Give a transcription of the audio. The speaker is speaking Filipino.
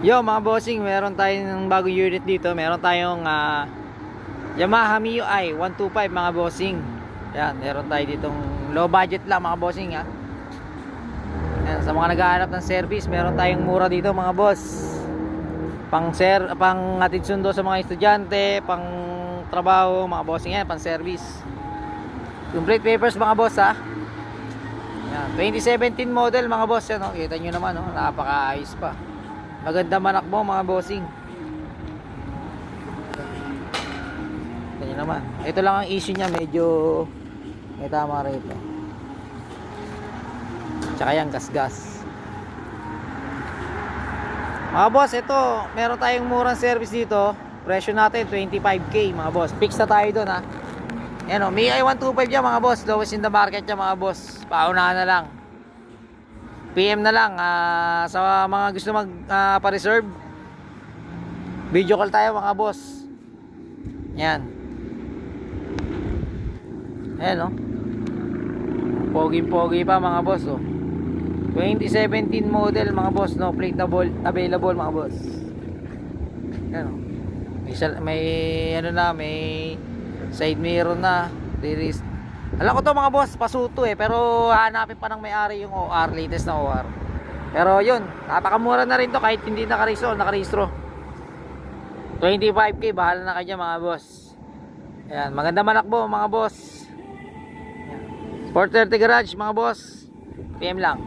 Yo mga bossing, meron tayong bagong unit dito. Meron tayong Yamaha Mio i 125 mga bossing. Yan, meron tayo ditong low budget lang mga bossing ha. Yan, sa mga naghahanap ng service, meron tayong mura dito mga boss. Pang hatid sundo sa mga estudyante, pang trabaho mga bossing yan, pang service. Complete papers mga boss ha. Yan, 2017 model mga boss yan, no? Kita nyo naman, no? Napakaayos pa. Maganda manakbo mga bossing. Ito naman. Ito lang ang issue niya, medyo may tama rito. Tsaka yan, gas-gas. Mga boss, ito, meron tayong murang service dito. Presyo natin 25k mga boss. Fix na tayo doon ha. Yan o, Mio i 125 yan mga boss. Lowest in the market yan mga boss. Paunahan na lang. PM na lang sa mga gusto mag pa-reserve. Video call tayo mga boss. Yan. Ayan, oh. Pogi-pogi pa mga boss, oh. 2017 model mga boss, no plate available mga boss. Yan, oh. May ano na, may side mirror na. Alam ko to mga boss, pasuto pero hanapin pa ng may-ari yung OR, latest na OR. Pero yun, napakamura na rin to kahit hindi nakarehistro. 25k, bahala na kayo mga boss. Ayan, maganda manakbo mga boss. Ayan. Sport 30 Garage mga boss. PM lang.